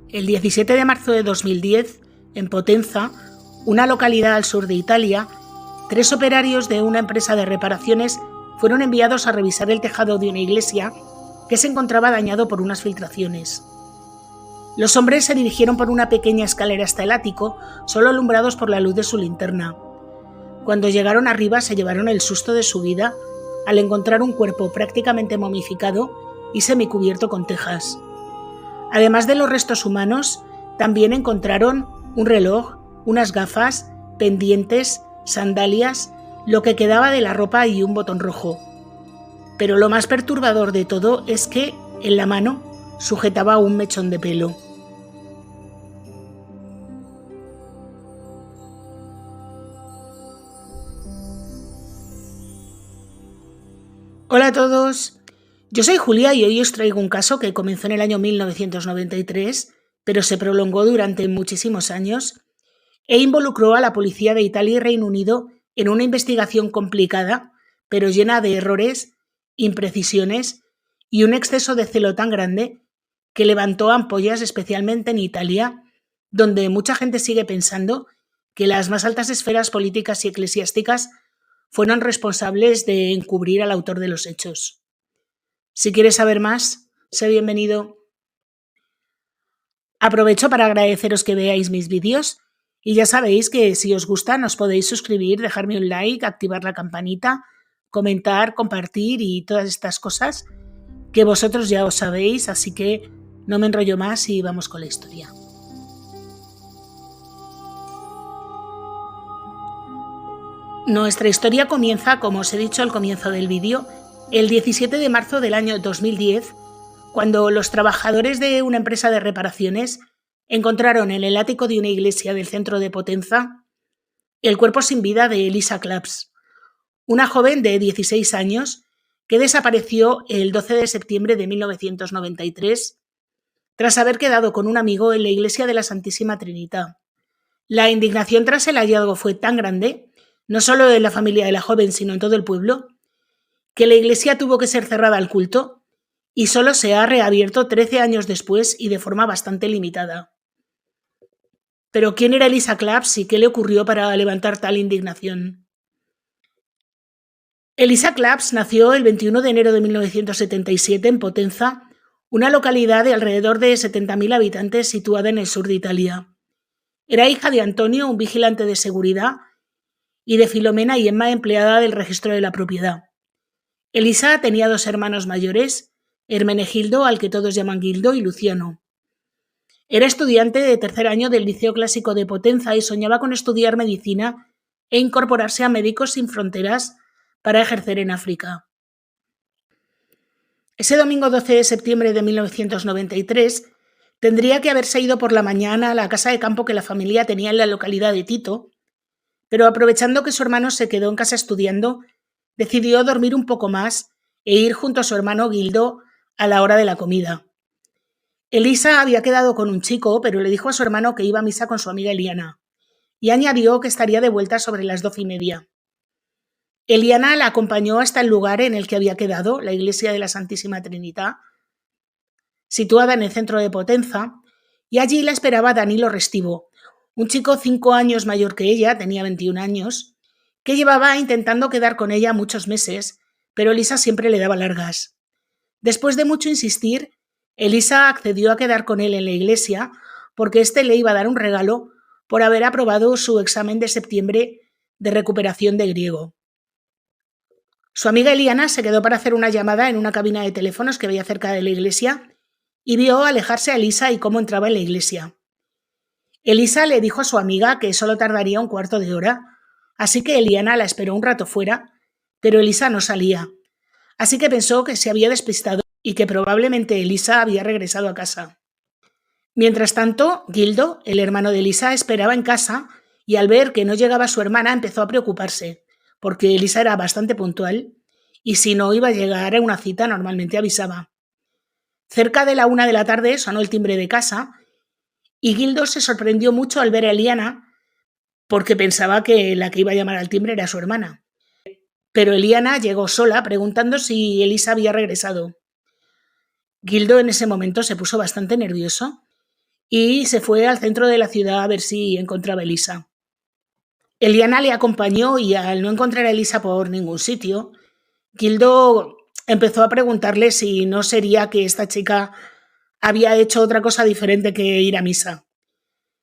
El 17 de marzo de 2010, en Potenza, una localidad al sur de Italia, 3 operarios de una empresa de reparaciones fueron enviados a revisar el tejado de una iglesia que se encontraba dañado por unas filtraciones. Los hombres se dirigieron por una pequeña escalera hasta el ático, solo alumbrados por la luz de su linterna. Cuando llegaron arriba se llevaron el susto de su vida al encontrar un cuerpo prácticamente momificado y semicubierto con tejas. Además de los restos humanos, también encontraron un reloj, unas gafas, pendientes, sandalias, lo que quedaba de la ropa y un botón rojo. Pero lo más perturbador de todo es que, en la mano, sujetaba un mechón de pelo. Hola a todos, yo soy Julia y hoy os traigo un caso que comenzó en el año 1993, pero se prolongó durante muchísimos años e involucró a la policía de Italia y Reino Unido en una investigación complicada, pero llena de errores, imprecisiones y un exceso de celo tan grande que levantó ampollas especialmente en Italia, donde mucha gente sigue pensando que las más altas esferas políticas y eclesiásticas fueron responsables de encubrir al autor de los hechos. Si quieres saber más, sé bienvenido. Aprovecho para agradeceros que veáis mis vídeos y ya sabéis que si os gustan os podéis suscribir, dejarme un like, activar la campanita, comentar, compartir y todas estas cosas que vosotros ya os sabéis, así que no me enrollo más y vamos con la historia. Nuestra historia comienza, como os he dicho al comienzo del vídeo, el 17 de marzo del año 2010, cuando los trabajadores de una empresa de reparaciones encontraron en el ático de una iglesia del centro de Potenza el cuerpo sin vida de Elisa Claps, una joven de 16 años que desapareció el 12 de septiembre de 1993 tras haber quedado con un amigo en la iglesia de la Santísima Trinidad. La indignación tras el hallazgo fue tan grande, no solo en la familia de la joven, sino en todo el pueblo, que la iglesia tuvo que ser cerrada al culto y solo se ha reabierto 13 años después y de forma bastante limitada. Pero ¿quién era Elisa Claps y qué le ocurrió para levantar tal indignación? Elisa Claps nació el 21 de enero de 1977 en Potenza, una localidad de alrededor de 70.000 habitantes situada en el sur de Italia. Era hija de Antonio, un vigilante de seguridad, y de Filomena y Emma, empleada del registro de la propiedad. Elisa tenía 2 hermanos mayores, Hermenegildo, al que todos llaman Gildo, y Luciano. Era estudiante de tercer año del Liceo Clásico de Potenza y soñaba con estudiar medicina e incorporarse a Médicos Sin Fronteras para ejercer en África. Ese domingo 12 de septiembre de 1993 tendría que haberse ido por la mañana a la casa de campo que la familia tenía en la localidad de Tito, pero aprovechando que su hermano se quedó en casa estudiando, decidió dormir un poco más e ir junto a su hermano Gildo a la hora de la comida. Elisa había quedado con un chico, pero le dijo a su hermano que iba a misa con su amiga Eliana, y añadió que estaría de vuelta sobre las 12:30. Eliana la acompañó hasta el lugar en el que había quedado, la iglesia de la Santísima Trinidad, situada en el centro de Potenza, y allí la esperaba Danilo Restivo, un chico 5 años mayor que ella, tenía 21 años, que llevaba intentando quedar con ella muchos meses, pero Elisa siempre le daba largas. Después de mucho insistir, Elisa accedió a quedar con él en la iglesia porque éste le iba a dar un regalo por haber aprobado su examen de septiembre de recuperación de griego. Su amiga Eliana se quedó para hacer una llamada en una cabina de teléfonos que había cerca de la iglesia y vio alejarse a Elisa y cómo entraba en la iglesia. Elisa le dijo a su amiga que solo tardaría un cuarto de hora, así que Eliana la esperó un rato fuera, pero Elisa no salía, así que pensó que se había despistado y que probablemente Elisa había regresado a casa. Mientras tanto, Gildo, el hermano de Elisa, esperaba en casa y al ver que no llegaba su hermana empezó a preocuparse, porque Elisa era bastante puntual y si no iba a llegar a una cita normalmente avisaba. Cerca de la 1 de la tarde sonó el timbre de casa y Gildo se sorprendió mucho al ver a Eliana porque pensaba que la que iba a llamar al timbre era su hermana. Pero Eliana llegó sola preguntando si Elisa había regresado. Gildo en ese momento se puso bastante nervioso y se fue al centro de la ciudad a ver si encontraba a Elisa. Eliana le acompañó y al no encontrar a Elisa por ningún sitio, Gildo empezó a preguntarle si no sería que esta chica había hecho otra cosa diferente que ir a misa.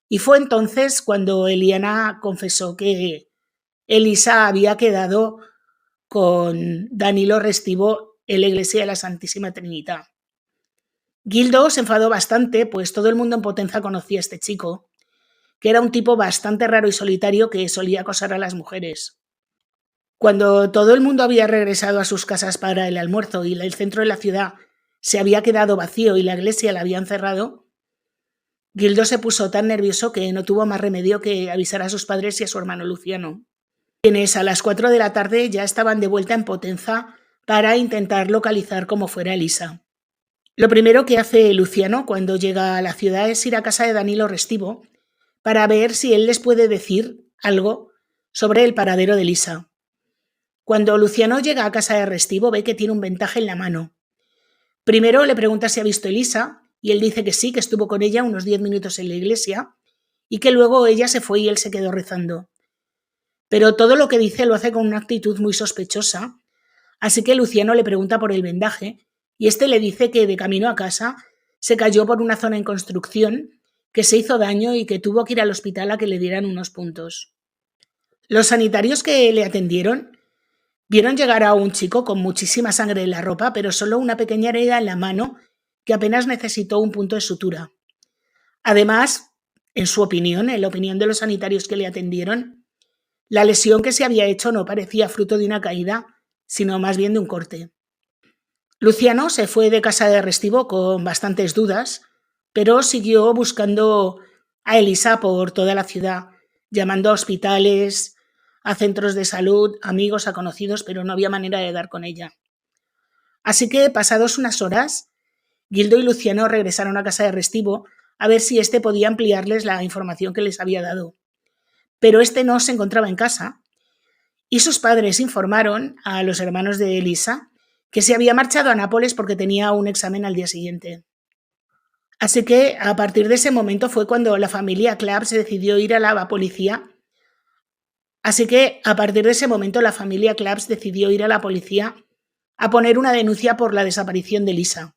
Y fue entonces cuando Eliana confesó que Elisa había quedado con Danilo Restivo en la iglesia de la Santísima Trinidad. Gildo se enfadó bastante, pues todo el mundo en Potenza conocía a este chico, que era un tipo bastante raro y solitario que solía acosar a las mujeres. Cuando todo el mundo había regresado a sus casas para el almuerzo y el centro de la ciudad se había quedado vacío y la iglesia la habían cerrado, Gildo se puso tan nervioso que no tuvo más remedio que avisar a sus padres y a su hermano Luciano, quienes a las 4 de la tarde ya estaban de vuelta en Potenza para intentar localizar cómo fuera Elisa. Lo primero que hace Luciano cuando llega a la ciudad es ir a casa de Danilo Restivo para ver si él les puede decir algo sobre el paradero de Elisa. Cuando Luciano llega a casa de Restivo ve que tiene un vendaje en la mano. Primero le pregunta si ha visto a Elisa y él dice que sí, que estuvo con ella unos 10 minutos en la iglesia y que luego ella se fue y él se quedó rezando. Pero todo lo que dice lo hace con una actitud muy sospechosa, así que Luciano le pregunta por el vendaje y este le dice que de camino a casa se cayó por una zona en construcción, que se hizo daño y que tuvo que ir al hospital a que le dieran unos puntos. Los sanitarios que le atendieron vieron llegar a un chico con muchísima sangre en la ropa, pero solo una pequeña herida en la mano que apenas necesitó un punto de sutura. Además, en su opinión, en la opinión de los sanitarios que le atendieron, la lesión que se había hecho no parecía fruto de una caída, sino más bien de un corte. Luciano se fue de casa de Restivo con bastantes dudas, pero siguió buscando a Elisa por toda la ciudad, llamando a hospitales, a centros de salud, amigos, a conocidos, pero no había manera de dar con ella. Así que, pasados unas horas, Gildo y Luciano regresaron a casa de Restivo a ver si éste podía ampliarles la información que les había dado. Pero éste no se encontraba en casa, y sus padres informaron a los hermanos de Elisa que se había marchado a Nápoles porque tenía un examen al día siguiente. Así que a partir de ese momento fue cuando la familia Claps decidió ir a la policía. A poner una denuncia por la desaparición de Elisa.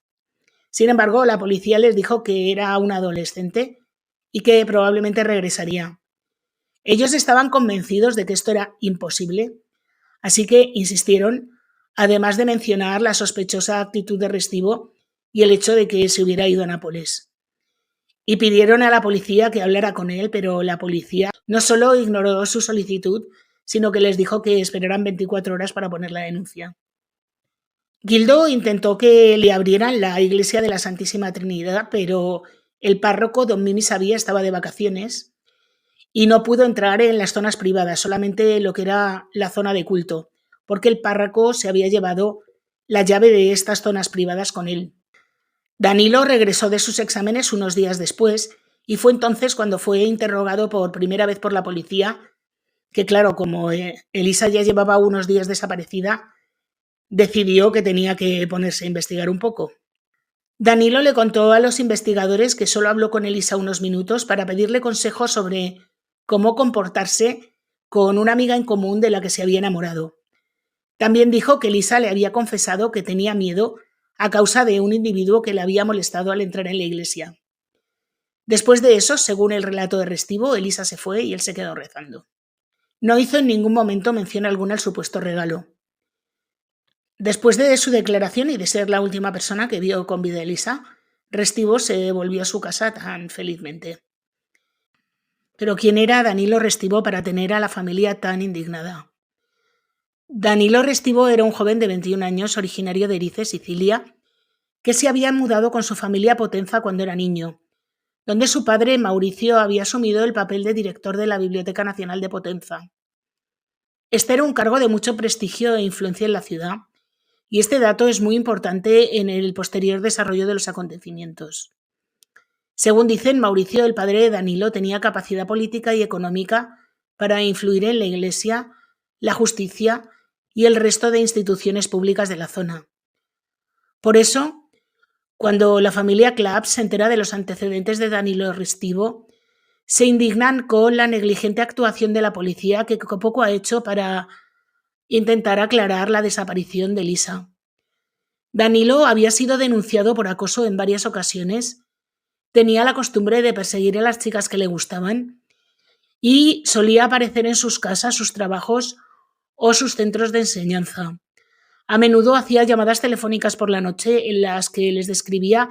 Sin embargo, la policía les dijo que era una adolescente y que probablemente regresaría. Ellos estaban convencidos de que esto era imposible, así que insistieron, además de mencionar la sospechosa actitud de Restivo y el hecho de que se hubiera ido a Nápoles. Y pidieron a la policía que hablara con él, pero la policía no solo ignoró su solicitud, sino que les dijo que esperaran 24 horas para poner la denuncia. Gildo intentó que le abrieran la iglesia de la Santísima Trinidad, pero el párroco don Mimi Sabía estaba de vacaciones y no pudo entrar en las zonas privadas, solamente lo que era la zona de culto, porque el párroco se había llevado la llave de estas zonas privadas con él. Danilo regresó de sus exámenes unos días después y fue entonces cuando fue interrogado por primera vez por la policía, que claro, como Elisa ya llevaba unos días desaparecida, decidió que tenía que ponerse a investigar un poco. Danilo le contó a los investigadores que solo habló con Elisa unos minutos para pedirle consejo sobre cómo comportarse con una amiga en común de la que se había enamorado. También dijo que Elisa le había confesado que tenía miedo a causa de un individuo que le había molestado al entrar en la iglesia. Después de eso, según el relato de Restivo, Elisa se fue y él se quedó rezando. No hizo en ningún momento mención alguna al supuesto regalo. Después de su declaración y de ser la última persona que vio con vida a Elisa, Restivo se volvió a su casa tan felizmente. Pero ¿quién era Danilo Restivo para tener a la familia tan indignada? Danilo Restivo era un joven de 21 años originario de Erice, Sicilia, que se había mudado con su familia a Potenza cuando era niño, donde su padre, Mauricio, había asumido el papel de director de la Biblioteca Nacional de Potenza. Este era un cargo de mucho prestigio e influencia en la ciudad, y este dato es muy importante en el posterior desarrollo de los acontecimientos. Según dicen, Mauricio, el padre de Danilo, tenía capacidad política y económica para influir en la Iglesia, la justicia y el resto de instituciones públicas de la zona. Por eso, Cuando la familia Clapp se entera de los antecedentes de Danilo Restivo, se indignan con la negligente actuación de la policía que poco ha hecho para intentar aclarar la desaparición de Lisa. Danilo había sido denunciado por acoso en varias ocasiones, tenía la costumbre de perseguir a las chicas que le gustaban y solía aparecer en sus casas, sus trabajos o sus centros de enseñanza. A menudo hacía llamadas telefónicas por la noche en las que les describía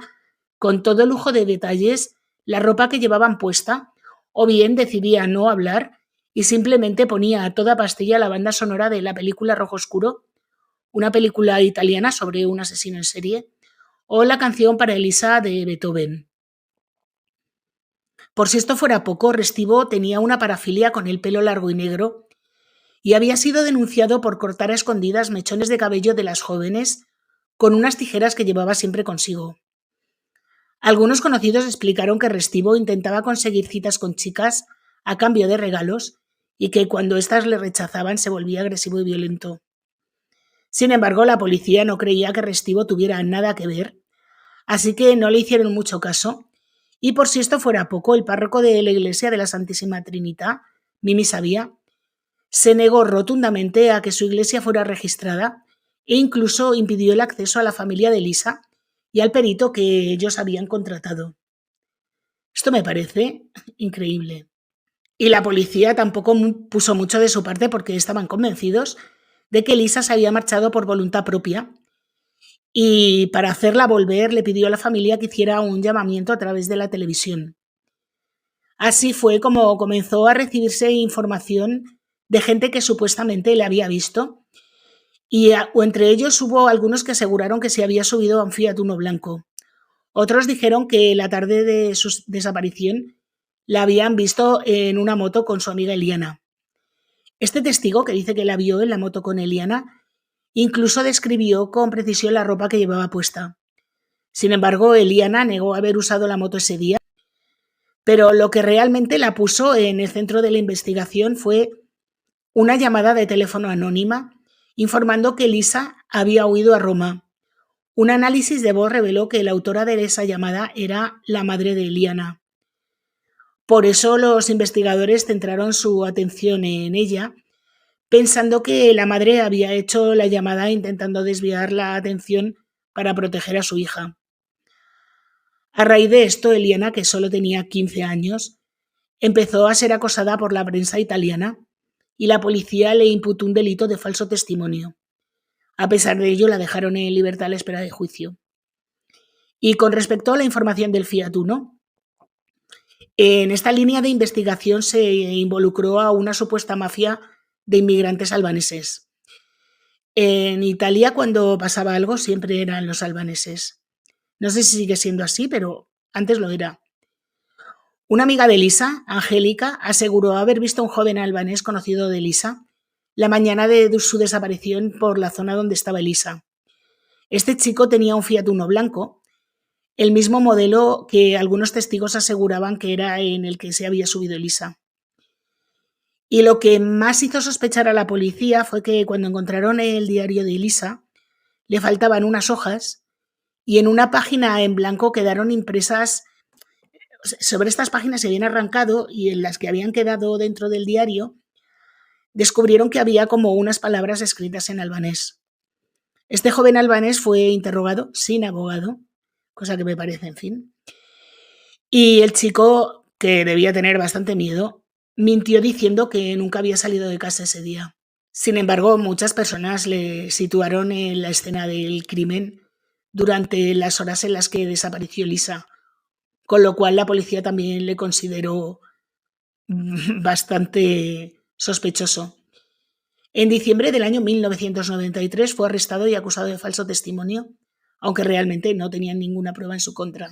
con todo lujo de detalles la ropa que llevaban puesta, o bien decidía no hablar y simplemente ponía a toda pastilla la banda sonora de la película Rojo Oscuro, una película italiana sobre un asesino en serie, o la canción para Elisa de Beethoven. Por si esto fuera poco, Restivo tenía una parafilia con el pelo largo y negro y había sido denunciado por cortar a escondidas mechones de cabello de las jóvenes con unas tijeras que llevaba siempre consigo. Algunos conocidos explicaron que Restivo intentaba conseguir citas con chicas a cambio de regalos y que cuando éstas le rechazaban se volvía agresivo y violento. Sin embargo, la policía no creía que Restivo tuviera nada que ver, así que no le hicieron mucho caso, y por si esto fuera poco, el párroco de la iglesia de la Santísima Trinidad, Mimi Sabía, se negó rotundamente a que su iglesia fuera registrada e incluso impidió el acceso a la familia de Lisa y al perito que ellos habían contratado. Esto me parece increíble. Y la policía tampoco puso mucho de su parte porque estaban convencidos de que Lisa se había marchado por voluntad propia y para hacerla volver le pidió a la familia que hiciera un llamamiento a través de la televisión. Así fue como comenzó a recibirse información de gente que supuestamente le había visto o entre ellos hubo algunos que aseguraron que se había subido a un Fiat Uno blanco. Otros dijeron que la tarde de su desaparición la habían visto en una moto con su amiga Eliana. Este testigo, que dice que la vio en la moto con Eliana, incluso describió con precisión la ropa que llevaba puesta. Sin embargo, Eliana negó haber usado la moto ese día, pero lo que realmente la puso en el centro de la investigación fue una llamada de teléfono anónima informando que Lisa había huido a Roma. Un análisis de voz reveló que la autora de esa llamada era la madre de Eliana. Por eso los investigadores centraron su atención en ella, pensando que la madre había hecho la llamada intentando desviar la atención para proteger a su hija. A raíz de esto, Eliana, que solo tenía 15 años, empezó a ser acosada por la prensa italiana y la policía le imputó un delito de falso testimonio. A pesar de ello, la dejaron en libertad a la espera de juicio. Y con respecto a la información del Fiat Uno, en esta línea de investigación se involucró a una supuesta mafia de inmigrantes albaneses. En Italia, cuando pasaba algo, siempre eran los albaneses. No sé si sigue siendo así, pero antes lo era. Una amiga de Lisa, Angélica, aseguró haber visto a un joven albanés conocido de Lisa la mañana de su desaparición por la zona donde estaba Lisa. Este chico tenía un Fiat Uno blanco, el mismo modelo que algunos testigos aseguraban que era en el que se había subido Lisa. Y lo que más hizo sospechar a la policía fue que cuando encontraron el diario de Lisa, le faltaban unas hojas y en una página en blanco quedaron impresas. Sobre estas páginas se habían arrancado y en las que habían quedado dentro del diario descubrieron que había como unas palabras escritas en albanés. Este joven albanés fue interrogado sin abogado, cosa que me parece, en fin. Y el chico, que debía tener bastante miedo, mintió diciendo que nunca había salido de casa ese día. Sin embargo, muchas personas le situaron en la escena del crimen durante las horas en las que desapareció Lisa, con lo cual la policía también le consideró bastante sospechoso. En diciembre del año 1993 fue arrestado y acusado de falso testimonio, aunque realmente no tenían ninguna prueba en su contra.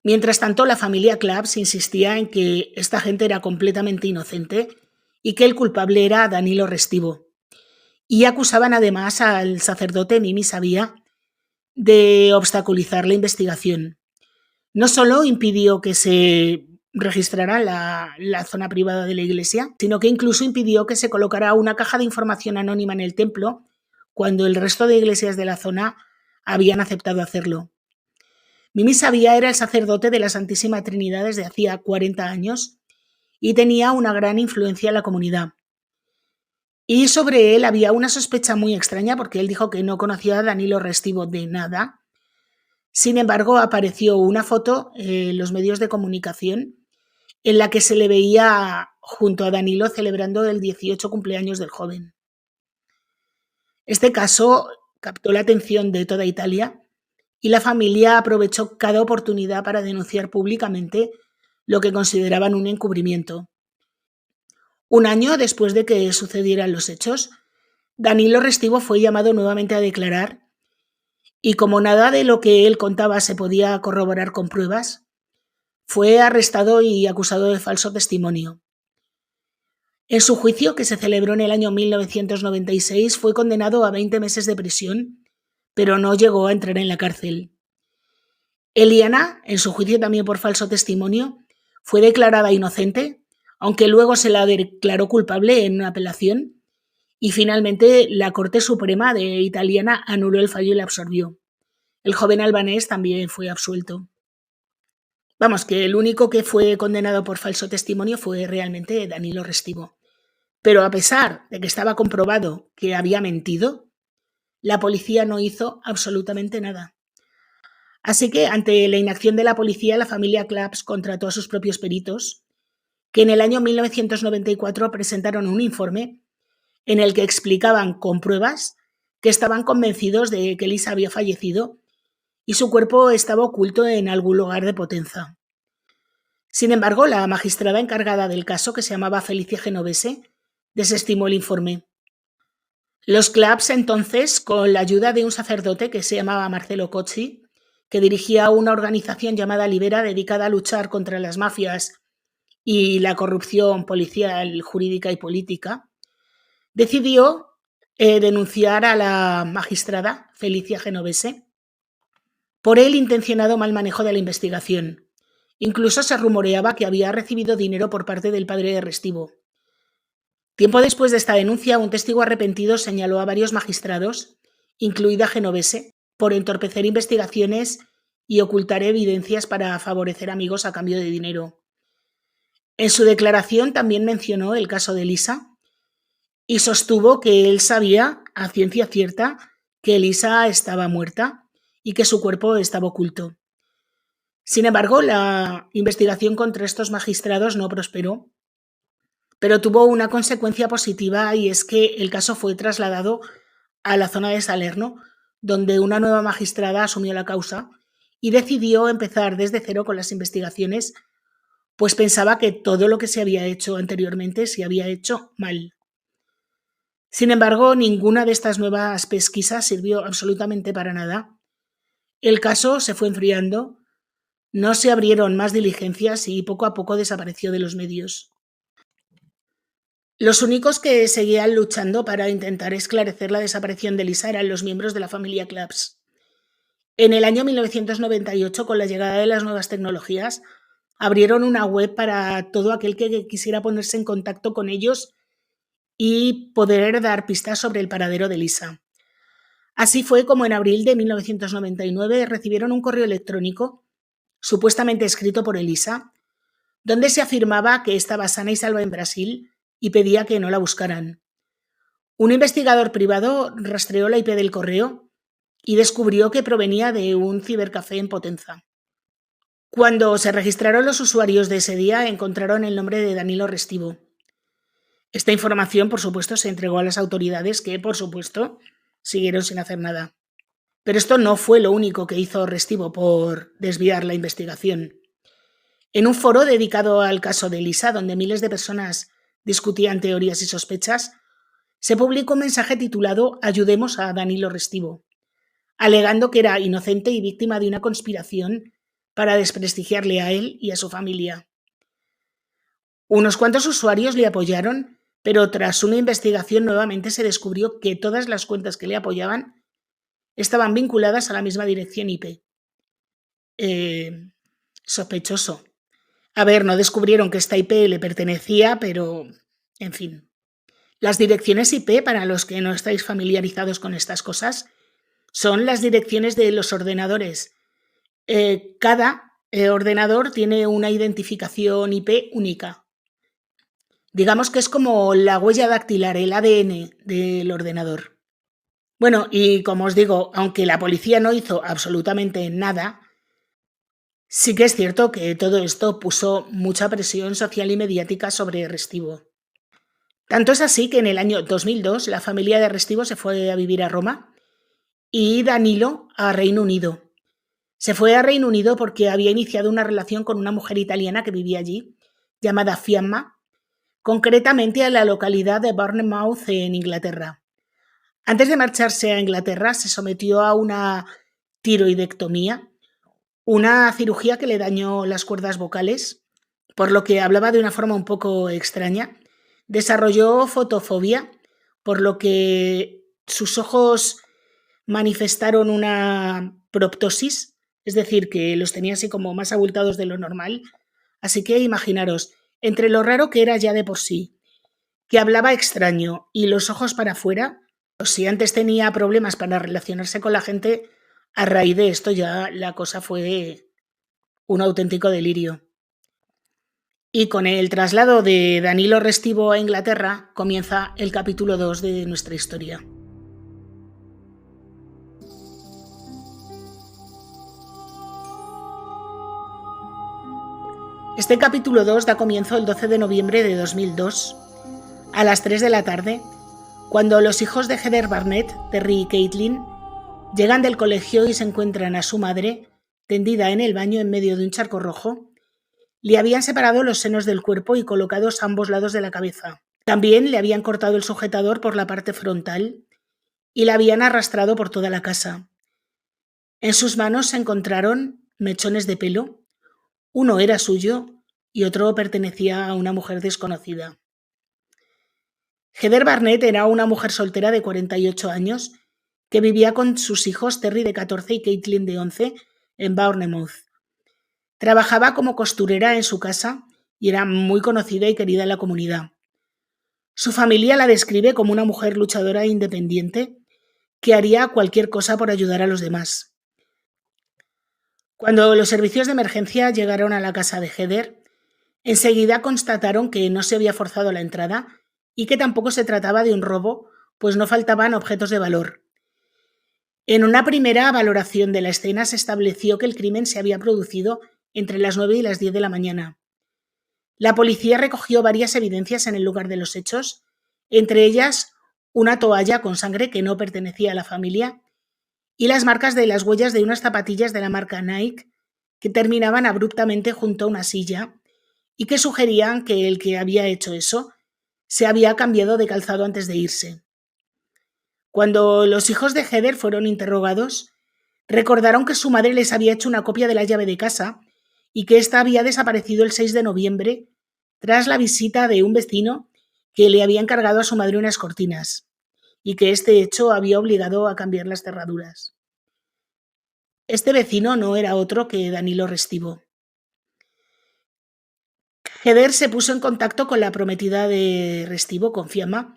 Mientras tanto, la familia Claps insistía en que esta gente era completamente inocente y que el culpable era Danilo Restivo. Y acusaban además al sacerdote Mimi Sabía de obstaculizar la investigación. No solo impidió que se registrara la zona privada de la iglesia, sino que incluso impidió que se colocara una caja de información anónima en el templo cuando el resto de iglesias de la zona habían aceptado hacerlo. Mimi Sabia era el sacerdote de la Santísima Trinidad desde hacía 40 años y tenía una gran influencia en la comunidad. Y sobre él había una sospecha muy extraña porque él dijo que no conocía a Danilo Restivo de nada. Sin embargo, apareció una foto en los medios de comunicación en la que se le veía junto a Danilo celebrando el 18 cumpleaños del joven. Este caso captó la atención de toda Italia y la familia aprovechó cada oportunidad para denunciar públicamente lo que consideraban un encubrimiento. Un año después de que sucedieran los hechos, Danilo Restivo fue llamado nuevamente a declarar y como nada de lo que él contaba se podía corroborar con pruebas, fue arrestado y acusado de falso testimonio. En su juicio, que se celebró en el año 1996, fue condenado a 20 meses de prisión, pero no llegó a entrar en la cárcel. Eliana, en su juicio también por falso testimonio, fue declarada inocente, aunque luego se la declaró culpable en una apelación, y finalmente la Corte Suprema de italiana anuló el fallo y la absolvió. El joven albanés también fue absuelto. Vamos, que el único que fue condenado por falso testimonio fue realmente Danilo Restivo. Pero a pesar de que estaba comprobado que había mentido, la policía no hizo absolutamente nada. Así que, ante la inacción de la policía, la familia Claps contrató a sus propios peritos, que en el año 1994 presentaron un informe en el que explicaban con pruebas que estaban convencidos de que Elisa había fallecido y su cuerpo estaba oculto en algún lugar de Potenza. Sin embargo, la magistrada encargada del caso, que se llamaba Felicia Genovese, desestimó el informe. Los Claps entonces, con la ayuda de un sacerdote que se llamaba Marcello Cozzi, que dirigía una organización llamada Libera dedicada a luchar contra las mafias y la corrupción policial, jurídica y política, decidió denunciar a la magistrada Felicia Genovese por el intencionado mal manejo de la investigación. Incluso se rumoreaba que había recibido dinero por parte del padre de Restivo. Tiempo después de esta denuncia, un testigo arrepentido señaló a varios magistrados, incluida Genovese, por entorpecer investigaciones y ocultar evidencias para favorecer amigos a cambio de dinero. En su declaración también mencionó el caso de Elisa y sostuvo que él sabía a ciencia cierta que Elisa estaba muerta y que su cuerpo estaba oculto. Sin embargo, la investigación contra estos magistrados no prosperó, pero tuvo una consecuencia positiva y es que el caso fue trasladado a la zona de Salerno, donde una nueva magistrada asumió la causa y decidió empezar desde cero con las investigaciones, pues pensaba que todo lo que se había hecho anteriormente se había hecho mal. Sin embargo, ninguna de estas nuevas pesquisas sirvió absolutamente para nada. El caso se fue enfriando, no se abrieron más diligencias y poco a poco desapareció de los medios. Los únicos que seguían luchando para intentar esclarecer la desaparición de Elisa eran los miembros de la familia Claps. En el año 1998, con la llegada de las nuevas tecnologías, abrieron una web para todo aquel que quisiera ponerse en contacto con ellos y poder dar pistas sobre el paradero de Elisa. Así fue como en abril de 1999 recibieron un correo electrónico, supuestamente escrito por Elisa, donde se afirmaba que estaba sana y salva en Brasil y pedía que no la buscaran. Un investigador privado rastreó la IP del correo y descubrió que provenía de un cibercafé en Potenza. Cuando se registraron los usuarios de ese día, encontraron el nombre de Danilo Restivo. Esta información, por supuesto, se entregó a las autoridades que, por supuesto, siguieron sin hacer nada. Pero esto no fue lo único que hizo Restivo por desviar la investigación. En un foro dedicado al caso de Elisa, donde miles de personas discutían teorías y sospechas, se publicó un mensaje titulado «Ayudemos a Danilo Restivo», alegando que era inocente y víctima de una conspiración para desprestigiarle a él y a su familia. Unos cuantos usuarios le apoyaron, pero tras una investigación nuevamente se descubrió que todas las cuentas que le apoyaban estaban vinculadas a la misma dirección IP. Sospechoso. A ver, no descubrieron que esta IP le pertenecía, pero, en fin. Las direcciones IP, para los que no estáis familiarizados con estas cosas, son las direcciones de los ordenadores. Cada ordenador tiene una identificación IP única. Digamos que es como la huella dactilar, el ADN del ordenador. Bueno, y como os digo, aunque la policía no hizo absolutamente nada, sí que es cierto que todo esto puso mucha presión social y mediática sobre Restivo. Tanto es así que en el año 2002 la familia de Restivo se fue a vivir a Roma y Danilo a Reino Unido. Se fue a Reino Unido porque había iniciado una relación con una mujer italiana que vivía allí, llamada Fiamma, concretamente a la localidad de Bournemouth en Inglaterra. Antes de marcharse a Inglaterra se sometió a una tiroidectomía, una cirugía que le dañó las cuerdas vocales, por lo que hablaba de una forma un poco extraña. Desarrolló fotofobia, por lo que sus ojos manifestaron una proptosis, es decir, que los tenía así como más abultados de lo normal. Así que imaginaros, entre lo raro que era ya de por sí, que hablaba extraño y los ojos para afuera, pues si antes tenía problemas para relacionarse con la gente, a raíz de esto ya la cosa fue un auténtico delirio. Y con el traslado de Danilo Restivo a Inglaterra comienza el capítulo 2 de nuestra historia. Este capítulo 2 da comienzo el 12 de noviembre de 2002, a las 3 de la tarde, cuando los hijos de Heather Barnett, Terry y Caitlin, llegan del colegio y se encuentran a su madre tendida en el baño en medio de un charco rojo. Le habían separado los senos del cuerpo y colocados a ambos lados de la cabeza. También le habían cortado el sujetador por la parte frontal y la habían arrastrado por toda la casa. En sus manos se encontraron mechones de pelo. Uno era suyo y otro pertenecía a una mujer desconocida. Heather Barnett era una mujer soltera de 48 años que vivía con sus hijos Terry de 14 y Caitlin de 11 en Bournemouth. Trabajaba como costurera en su casa y era muy conocida y querida en la comunidad. Su familia la describe como una mujer luchadora e independiente que haría cualquier cosa por ayudar a los demás. Cuando los servicios de emergencia llegaron a la casa de Heather, enseguida constataron que no se había forzado la entrada y que tampoco se trataba de un robo, pues no faltaban objetos de valor. En una primera valoración de la escena se estableció que el crimen se había producido entre las 9 y las 10 de la mañana. La policía recogió varias evidencias en el lugar de los hechos, entre ellas una toalla con sangre que no pertenecía a la familia y las marcas de las huellas de unas zapatillas de la marca Nike que terminaban abruptamente junto a una silla y que sugerían que el que había hecho eso se había cambiado de calzado antes de irse. Cuando los hijos de Heather fueron interrogados, recordaron que su madre les había hecho una copia de la llave de casa y que ésta había desaparecido el 6 de noviembre tras la visita de un vecino que le había encargado a su madre unas cortinas y que este hecho había obligado a cambiar las cerraduras. Este vecino no era otro que Danilo Restivo. Heather se puso en contacto con la prometida de Restivo, con Fiamma,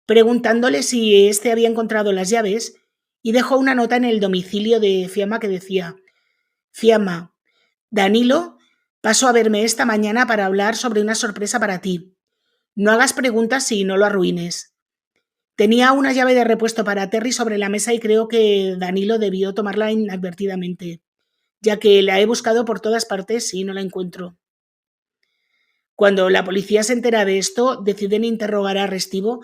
preguntándole si éste había encontrado las llaves y dejó una nota en el domicilio de Fiamma que decía: Fiamma, Danilo pasó a verme esta mañana para hablar sobre una sorpresa para ti. No hagas preguntas y no lo arruines. Tenía una llave de repuesto para Terry sobre la mesa y creo que Danilo debió tomarla inadvertidamente, ya que la he buscado por todas partes y no la encuentro. Cuando la policía se entera de esto, deciden interrogar a Restivo,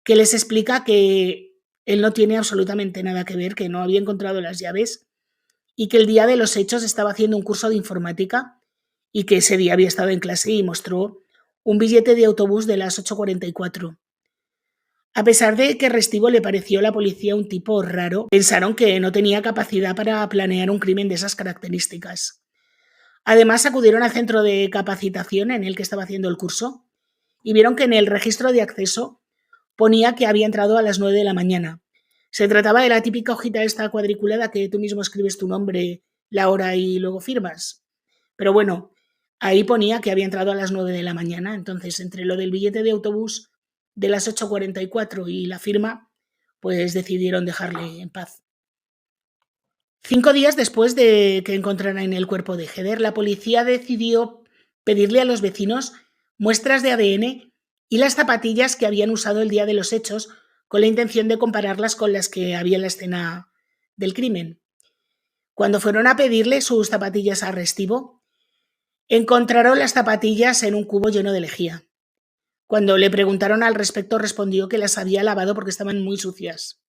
que les explica que él no tiene absolutamente nada que ver, que no había encontrado las llaves y que el día de los hechos estaba haciendo un curso de informática y que ese día había estado en clase y mostró un billete de autobús de las 8:44. A pesar de que Restivo le pareció a la policía un tipo raro, pensaron que no tenía capacidad para planear un crimen de esas características. Además, acudieron al centro de capacitación en el que estaba haciendo el curso y vieron que en el registro de acceso ponía que había entrado a las 9 de la mañana. Se trataba de la típica hojita esta cuadriculada que tú mismo escribes tu nombre, la hora y luego firmas. Pero bueno, ahí ponía que había entrado a las 9 de la mañana, entonces entre lo del billete de autobús de las 8:44 y la firma, pues decidieron dejarle en paz. 5 días después de que encontraran el cuerpo de Heather, la policía decidió pedirle a los vecinos muestras de ADN y las zapatillas que habían usado el día de los hechos, con la intención de compararlas con las que había en la escena del crimen. Cuando fueron a pedirle sus zapatillas a Restivo, encontraron las zapatillas en un cubo lleno de lejía. Cuando le preguntaron al respecto, respondió que las había lavado porque estaban muy sucias.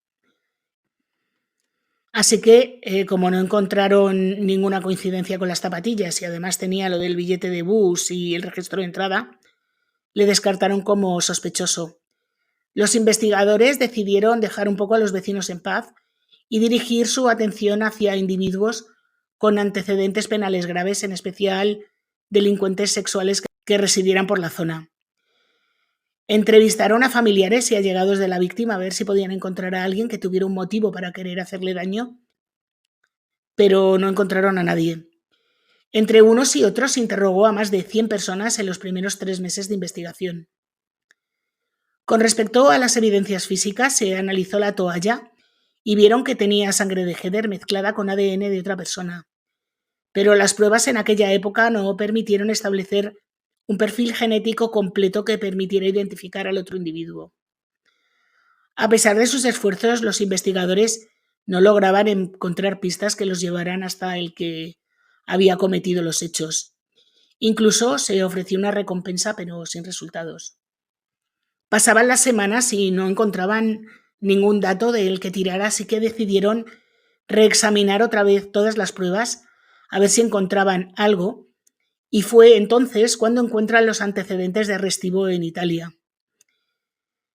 Así que, como no encontraron ninguna coincidencia con las zapatillas y además tenía lo del billete de bus y el registro de entrada, le descartaron como sospechoso. Los investigadores decidieron dejar un poco a los vecinos en paz y dirigir su atención hacia individuos con antecedentes penales graves, en especial delincuentes sexuales que residieran por la zona. Entrevistaron a familiares y allegados de la víctima a ver si podían encontrar a alguien que tuviera un motivo para querer hacerle daño, pero no encontraron a nadie. Entre unos y otros se interrogó a más de 100 personas en los primeros 3 meses de investigación. Con respecto a las evidencias físicas, se analizó la toalla y vieron que tenía sangre de Heather mezclada con ADN de otra persona. Pero las pruebas en aquella época no permitieron establecer un perfil genético completo que permitiera identificar al otro individuo. A pesar de sus esfuerzos, los investigadores no lograban encontrar pistas que los llevaran hasta el que había cometido los hechos. Incluso se ofreció una recompensa, pero sin resultados. Pasaban las semanas y no encontraban ningún dato del que tirar, así que decidieron reexaminar otra vez todas las pruebas a ver si encontraban algo, y fue entonces cuando encuentran los antecedentes de Restivo en Italia.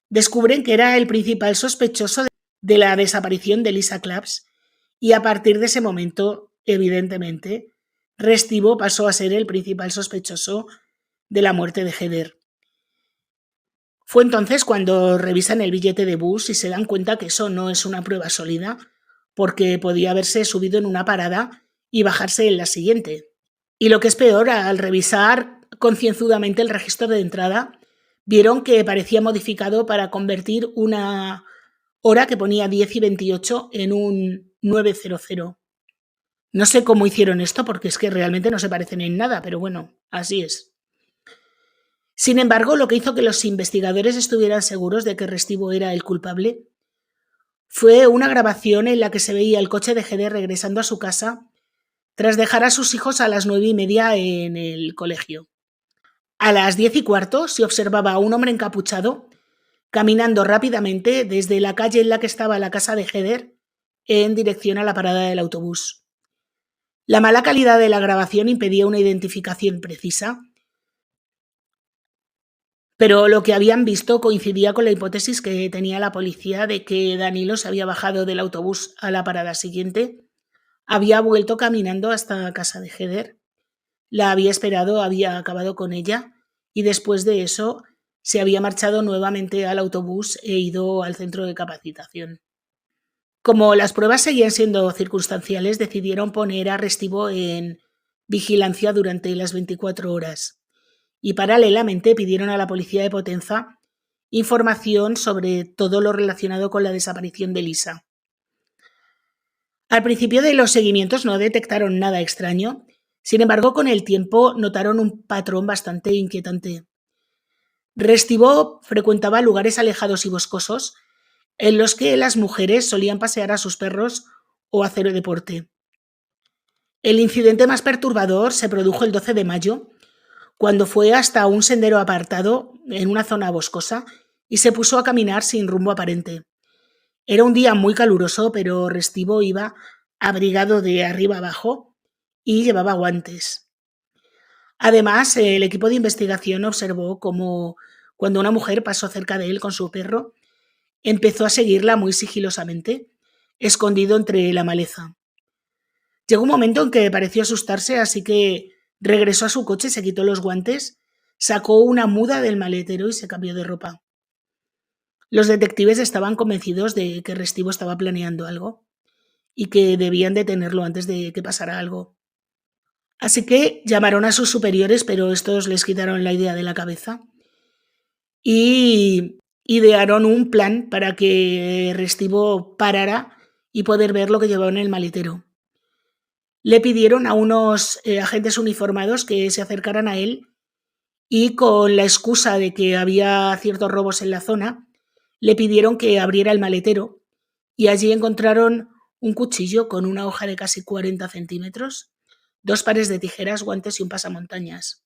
Descubren que era el principal sospechoso de la desaparición de Lisa Claps y a partir de ese momento, evidentemente, Restivo pasó a ser el principal sospechoso de la muerte de Heather. Fue entonces cuando revisan el billete de bus y se dan cuenta que eso no es una prueba sólida, porque podía haberse subido en una parada y bajarse en la siguiente. Y lo que es peor, al revisar concienzudamente el registro de entrada, vieron que parecía modificado para convertir una hora que ponía 10 y 28 en un 900. No sé cómo hicieron esto porque es que realmente no se parecen en nada, pero bueno, así es. Sin embargo, lo que hizo que los investigadores estuvieran seguros de que Restivo era el culpable fue una grabación en la que se veía el coche de Heather regresando a su casa tras dejar a sus hijos a las 9:30 en el colegio. A las 10:15 se observaba a un hombre encapuchado caminando rápidamente desde la calle en la que estaba la casa de Heather en dirección a la parada del autobús. La mala calidad de la grabación impedía una identificación precisa, pero lo que habían visto coincidía con la hipótesis que tenía la policía de que Danilo se había bajado del autobús a la parada siguiente, había vuelto caminando hasta casa de Heather, la había esperado, había acabado con ella y después de eso se había marchado nuevamente al autobús e ido al centro de capacitación. Como las pruebas seguían siendo circunstanciales, decidieron poner a Restivo en vigilancia durante las 24 horas. Y paralelamente pidieron a la policía de Potenza información sobre todo lo relacionado con la desaparición de Lisa. Al principio de los seguimientos no detectaron nada extraño, sin embargo, con el tiempo notaron un patrón bastante inquietante. Restivo frecuentaba lugares alejados y boscosos en los que las mujeres solían pasear a sus perros o hacer deporte. El incidente más perturbador se produjo el 12 de mayo, cuando fue hasta un sendero apartado en una zona boscosa y se puso a caminar sin rumbo aparente. Era un día muy caluroso, pero Restivo iba abrigado de arriba abajo y llevaba guantes. Además, el equipo de investigación observó cómo, cuando una mujer pasó cerca de él con su perro, empezó a seguirla muy sigilosamente, escondido entre la maleza. Llegó un momento en que pareció asustarse, así que regresó a su coche, se quitó los guantes, sacó una muda del maletero y se cambió de ropa. Los detectives estaban convencidos de que Restivo estaba planeando algo y que debían detenerlo antes de que pasara algo. Así que llamaron a sus superiores, pero estos les quitaron la idea de la cabeza y idearon un plan para que Restivo parara y poder ver lo que llevaba en el maletero. Le pidieron a unos agentes uniformados que se acercaran a él y, con la excusa de que había ciertos robos en la zona, le pidieron que abriera el maletero, y allí encontraron un cuchillo con una hoja de casi 40 centímetros, 2 pares de tijeras, guantes y un pasamontañas,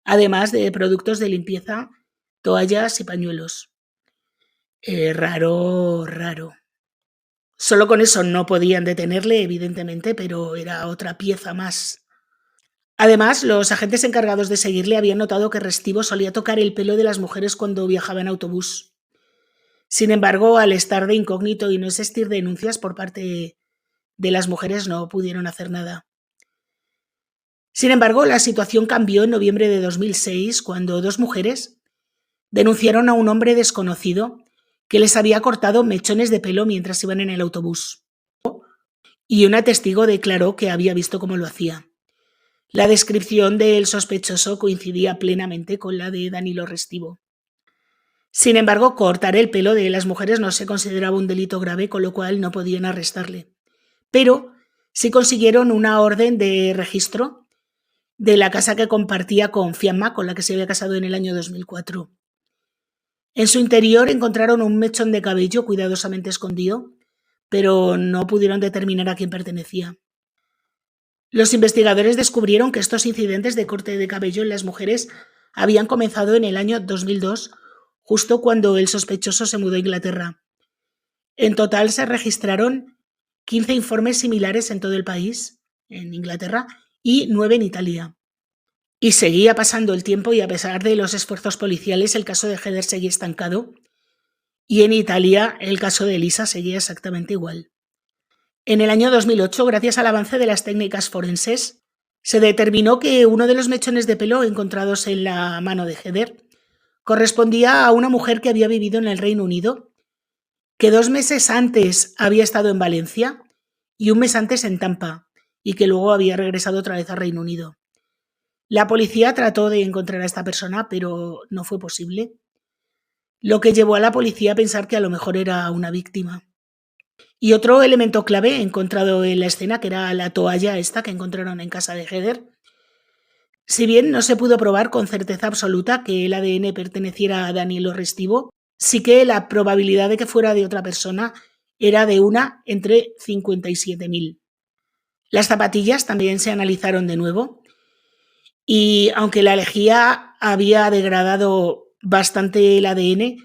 además de productos de limpieza, toallas y pañuelos. Raro, raro. Solo con eso no podían detenerle, evidentemente, pero era otra pieza más. Además, los agentes encargados de seguirle habían notado que Restivo solía tocar el pelo de las mujeres cuando viajaba en autobús. Sin embargo, al estar de incógnito y no existir denuncias por parte de las mujeres, no pudieron hacer nada. Sin embargo, la situación cambió en noviembre de 2006, cuando 2 mujeres denunciaron a un hombre desconocido que les había cortado mechones de pelo mientras iban en el autobús. Y una testigo declaró que había visto cómo lo hacía. La descripción del sospechoso coincidía plenamente con la de Danilo Restivo. Sin embargo, cortar el pelo de las mujeres no se consideraba un delito grave, con lo cual no podían arrestarle. Pero sí consiguieron una orden de registro de la casa que compartía con Fiamma, con la que se había casado en el año 2004. En su interior encontraron un mechón de cabello cuidadosamente escondido, pero no pudieron determinar a quién pertenecía. Los investigadores descubrieron que estos incidentes de corte de cabello en las mujeres habían comenzado en el año 2002, justo cuando el sospechoso se mudó a Inglaterra. En total se registraron 15 informes similares en todo el país, en Inglaterra, y 9 en Italia. Y seguía pasando el tiempo, y a pesar de los esfuerzos policiales, el caso de Heather seguía estancado, y en Italia el caso de Elisa seguía exactamente igual. En el año 2008, gracias al avance de las técnicas forenses, se determinó que uno de los mechones de pelo encontrados en la mano de Heather correspondía a una mujer que había vivido en el Reino Unido, que 2 meses antes había estado en Valencia y 1 mes antes en Tampa, y que luego había regresado otra vez al Reino Unido. La policía trató de encontrar a esta persona, pero no fue posible, lo que llevó a la policía a pensar que a lo mejor era una víctima. Y otro elemento clave encontrado en la escena, que era la toalla esta que encontraron en casa de Heather. Si bien no se pudo probar con certeza absoluta que el ADN perteneciera a Danilo Restivo, sí que la probabilidad de que fuera de otra persona era de 1 entre 57.000. Las zapatillas también se analizaron de nuevo, y aunque la lejía había degradado bastante el ADN,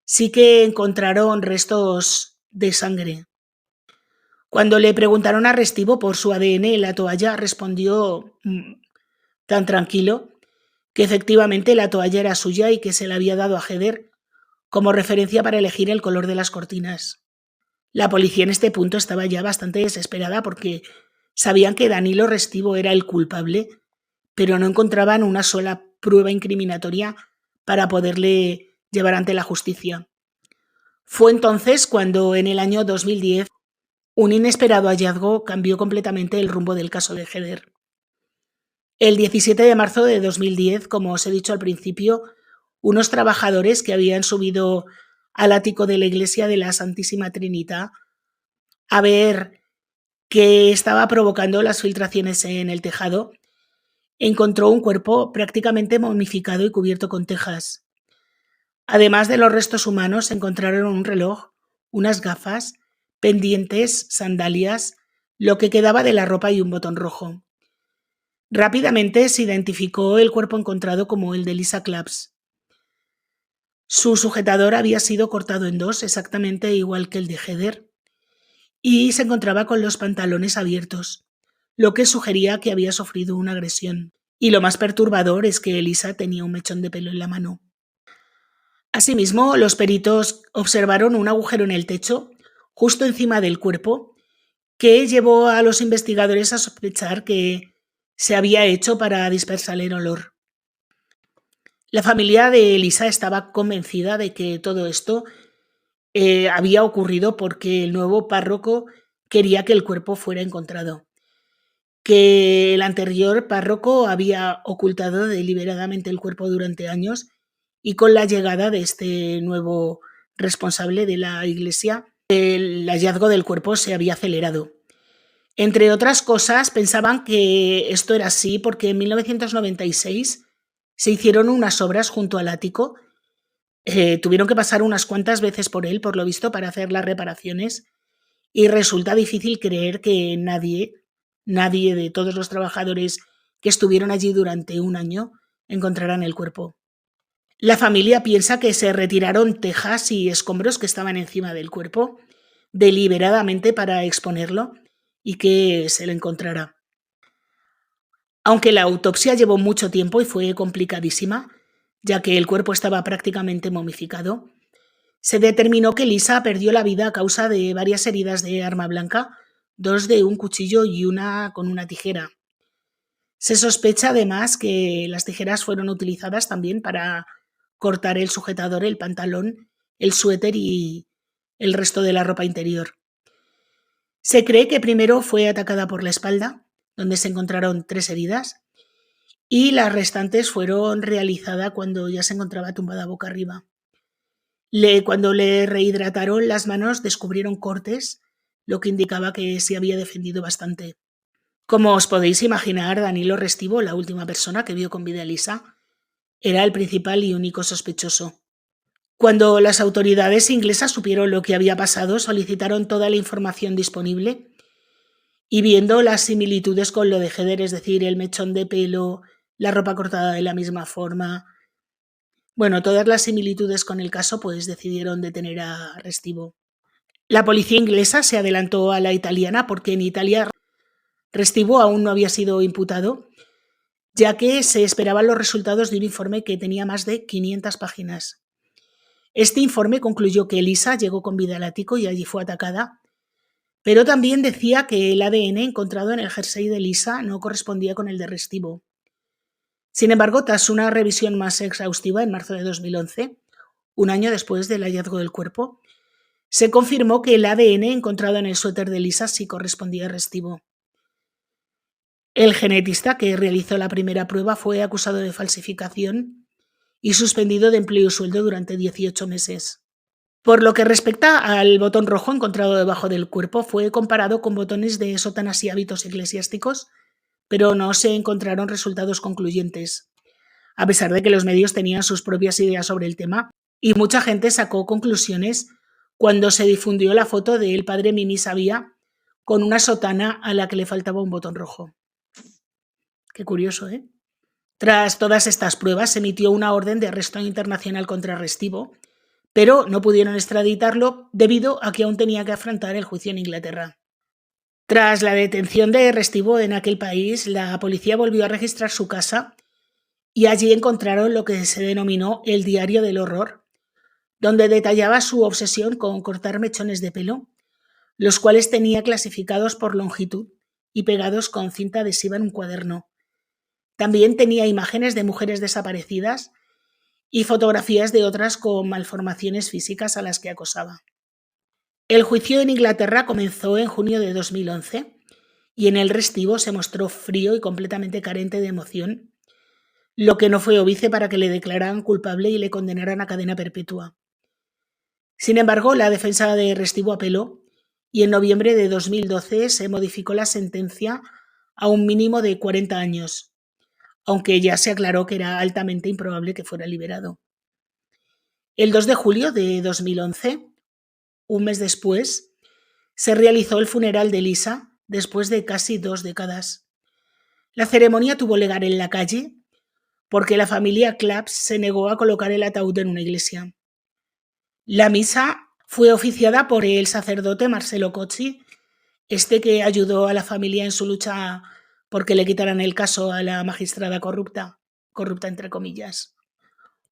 sí que encontraron restos de sangre. Cuando le preguntaron a Restivo por su ADN en la toalla, respondió tan tranquilo que efectivamente la toalla era suya y que se la había dado a Heather como referencia para elegir el color de las cortinas. La policía en este punto estaba ya bastante desesperada, porque sabían que Danilo Restivo era el culpable, pero no encontraban una sola prueba incriminatoria para poderle llevar ante la justicia. Fue entonces cuando, en el año 2010, un inesperado hallazgo cambió completamente el rumbo del caso de Heather. El 17 de marzo de 2010, como os he dicho al principio, unos trabajadores que habían subido al ático de la iglesia de la Santísima Trinidad a ver qué estaba provocando las filtraciones en el tejado, encontró un cuerpo prácticamente momificado y cubierto con tejas. Además de los restos humanos, encontraron un reloj, unas gafas, pendientes, sandalias, lo que quedaba de la ropa y un botón rojo. Rápidamente se identificó el cuerpo encontrado como el de Lisa Claps. Su sujetador había sido cortado en 2, exactamente igual que el de Heather, y se encontraba con los pantalones abiertos, lo que sugería que había sufrido una agresión. Y lo más perturbador es que Elisa tenía un mechón de pelo en la mano. Asimismo, los peritos observaron un agujero en el techo, justo encima del cuerpo, que llevó a los investigadores a sospechar que se había hecho para dispersar el olor. La familia de Elisa estaba convencida de que todo esto había ocurrido porque el nuevo párroco quería que el cuerpo fuera encontrado, que el anterior párroco había ocultado deliberadamente el cuerpo durante años, y con la llegada de este nuevo responsable de la iglesia, el hallazgo del cuerpo se había acelerado. Entre otras cosas, pensaban que esto era así porque en 1996 se hicieron unas obras junto al ático. Tuvieron que pasar unas cuantas veces por él, por lo visto, para hacer las reparaciones, y resulta difícil creer que nadie de todos los trabajadores que estuvieron allí durante un año encontraran el cuerpo. La familia piensa que se retiraron tejas y escombros que estaban encima del cuerpo deliberadamente para exponerlo y que se le encontrara. Aunque la autopsia llevó mucho tiempo y fue complicadísima, ya que el cuerpo estaba prácticamente momificado, se determinó que Lisa perdió la vida a causa de varias heridas de arma blanca, 2 de un cuchillo y una con una tijera. Se sospecha además que las tijeras fueron utilizadas también para cortar el sujetador, el pantalón, el suéter y el resto de la ropa interior. Se cree que primero fue atacada por la espalda, donde se encontraron 3 heridas, y las restantes fueron realizadas cuando ya se encontraba tumbada boca arriba. Cuando le rehidrataron las manos descubrieron cortes, lo que indicaba que se había defendido bastante. Como os podéis imaginar, Danilo Restivo, la última persona que vio con vida a Lisa, era el principal y único sospechoso. Cuando las autoridades inglesas supieron lo que había pasado, solicitaron toda la información disponible y viendo las similitudes con lo de Heather, es decir, el mechón de pelo, la ropa cortada de la misma forma, todas las similitudes con el caso, pues decidieron detener a Restivo. La policía inglesa se adelantó a la italiana porque en Italia Restivo aún no había sido imputado, ya que se esperaban los resultados de un informe que tenía más de 500 páginas. Este informe concluyó que Lisa llegó con vida al ático y allí fue atacada, pero también decía que el ADN encontrado en el jersey de Lisa no correspondía con el de Restivo. Sin embargo, tras una revisión más exhaustiva en marzo de 2011, un año después del hallazgo del cuerpo, se confirmó que el ADN encontrado en el suéter de Lisa sí correspondía a Restivo. El genetista que realizó la primera prueba fue acusado de falsificación y suspendido de empleo y sueldo durante 18 meses. Por lo que respecta al botón rojo encontrado debajo del cuerpo, fue comparado con botones de sotanas y hábitos eclesiásticos, pero no se encontraron resultados concluyentes, a pesar de que los medios tenían sus propias ideas sobre el tema y mucha gente sacó conclusiones cuando se difundió la foto del padre Mimi Sabia con una sotana a la que le faltaba un botón rojo. Qué curioso, ¿eh? Tras todas estas pruebas se emitió una orden de arresto internacional contra Restivo, pero no pudieron extraditarlo debido a que aún tenía que afrontar el juicio en Inglaterra. Tras la detención de Restivo en aquel país, la policía volvió a registrar su casa y allí encontraron lo que se denominó el diario del horror, donde detallaba su obsesión con cortar mechones de pelo, los cuales tenía clasificados por longitud y pegados con cinta adhesiva en un cuaderno. También tenía imágenes de mujeres desaparecidas y fotografías de otras con malformaciones físicas a las que acosaba. El juicio en Inglaterra comenzó en junio de 2011 y en el Restivo se mostró frío y completamente carente de emoción, lo que no fue óbice para que le declararan culpable y le condenaran a cadena perpetua. Sin embargo, la defensa de Restivo apeló y en noviembre de 2012 se modificó la sentencia a un mínimo de 40 años, aunque ya se aclaró que era altamente improbable que fuera liberado. El 2 de julio de 2011, un mes después, se realizó el funeral de Lisa después de casi 2 décadas. La ceremonia tuvo lugar en la calle porque la familia Claps se negó a colocar el ataúd en una iglesia. La misa fue oficiada por el sacerdote Marcelo Cocci, que ayudó a la familia en su lucha porque le quitaran el caso a la magistrada corrupta entre comillas.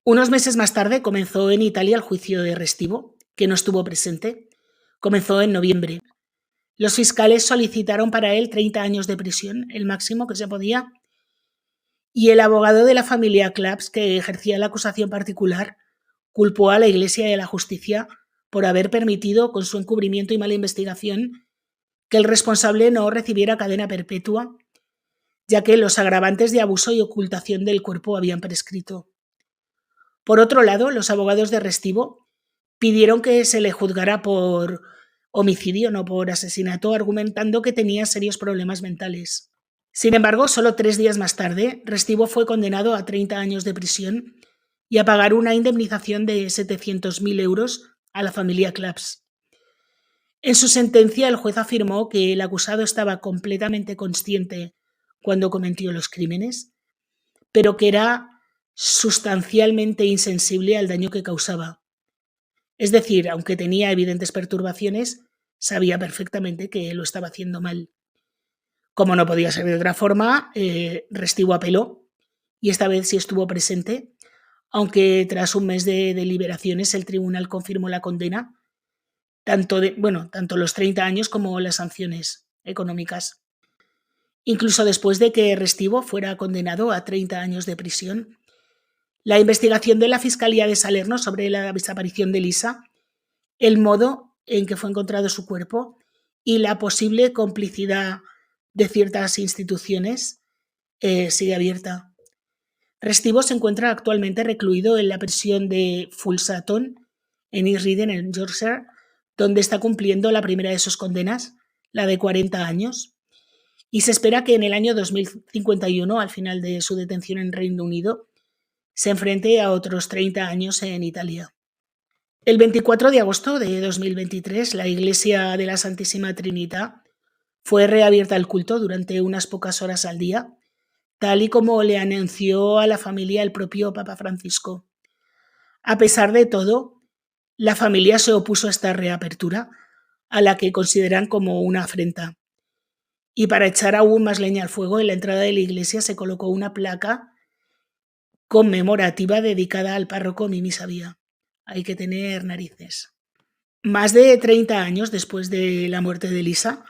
Unos meses más tarde comenzó en Italia el juicio de Restivo, que no estuvo presente. Comenzó en noviembre. Los fiscales solicitaron para él 30 años de prisión, el máximo que se podía, y el abogado de la familia Claps, que ejercía la acusación particular, culpó a la Iglesia y a la justicia por haber permitido, con su encubrimiento y mala investigación, que el responsable no recibiera cadena perpetua, ya que los agravantes de abuso y ocultación del cuerpo habían prescrito. Por otro lado, los abogados de Restivo pidieron que se le juzgara por homicidio, no por asesinato, argumentando que tenía serios problemas mentales. Sin embargo, solo 3 días más tarde, Restivo fue condenado a 30 años de prisión y a pagar una indemnización de 700.000 euros a la familia Claps. En su sentencia, el juez afirmó que el acusado estaba completamente consciente cuando cometió los crímenes, pero que era sustancialmente insensible al daño que causaba. Es decir, aunque tenía evidentes perturbaciones, sabía perfectamente que lo estaba haciendo mal. Como no podía ser de otra forma, Restivo apeló y esta vez sí estuvo presente, aunque tras un mes de deliberaciones el tribunal confirmó la condena, tanto los 30 años como las sanciones económicas. Incluso después de que Restivo fuera condenado a 30 años de prisión, la investigación de la Fiscalía de Salerno sobre la desaparición de Lisa, el modo en que fue encontrado su cuerpo y la posible complicidad de ciertas instituciones sigue abierta. Restivo se encuentra actualmente recluido en la prisión de Fulsaton, en East Riding, en Yorkshire, donde está cumpliendo la primera de sus condenas, la de 40 años, y se espera que en el año 2051, al final de su detención en Reino Unido, se enfrente a otros 30 años en Italia. El 24 de agosto de 2023, la Iglesia de la Santísima Trinidad fue reabierta al culto durante unas pocas horas al día, tal y como le anunció a la familia el propio Papa Francisco. A pesar de todo, la familia se opuso a esta reapertura, a la que consideran como una afrenta. Y para echar aún más leña al fuego, en la entrada de la iglesia se colocó una placa conmemorativa dedicada al párroco Mimi Sabía. Hay que tener narices. Más de 30 años después de la muerte de Lisa,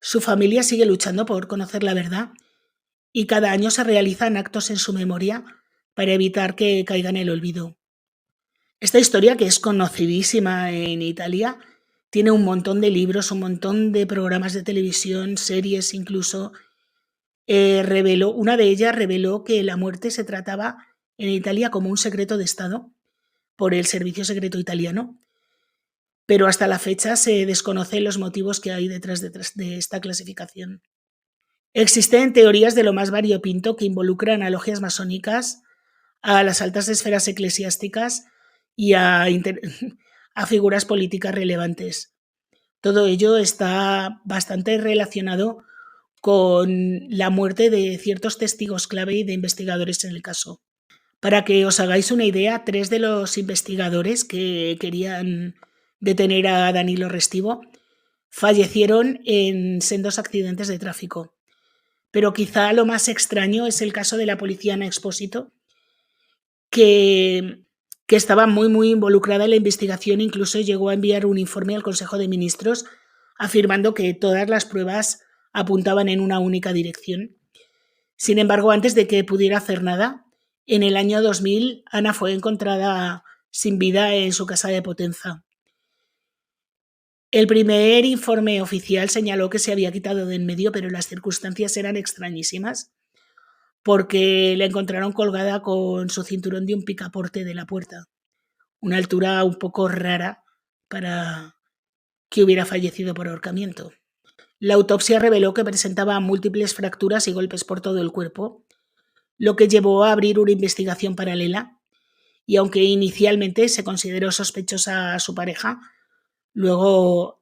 su familia sigue luchando por conocer la verdad y cada año se realizan actos en su memoria para evitar que caiga en el olvido. Esta historia, que es conocidísima en Italia, tiene un montón de libros, un montón de programas de televisión, series incluso. Una de ellas reveló que la muerte se trataba en Italia como un secreto de Estado por el Servicio Secreto Italiano, pero hasta la fecha se desconocen los motivos que hay detrás de esta clasificación. Existen teorías de lo más variopinto que involucran a logias masónicas, a las altas esferas eclesiásticas y a figuras políticas relevantes. Todo ello está bastante relacionado con la muerte de ciertos testigos clave y de investigadores en el caso. Para que os hagáis una idea, 3 de los investigadores que querían detener a Danilo Restivo fallecieron en sendos accidentes de tráfico. Pero quizá lo más extraño es el caso de la policía Ana Expósito, que estaba muy involucrada en la investigación. Incluso llegó a enviar un informe al Consejo de Ministros afirmando que todas las pruebas apuntaban en una única dirección. Sin embargo, antes de que pudiera hacer nada, en el año 2000, Ana fue encontrada sin vida en su casa de Potenza. El primer informe oficial señaló que se había quitado de en medio, pero las circunstancias eran extrañísimas, porque la encontraron colgada con su cinturón de un picaporte de la puerta, una altura un poco rara para que hubiera fallecido por ahorcamiento. La autopsia reveló que presentaba múltiples fracturas y golpes por todo el cuerpo, lo que llevó a abrir una investigación paralela, y aunque inicialmente se consideró sospechosa a su pareja, luego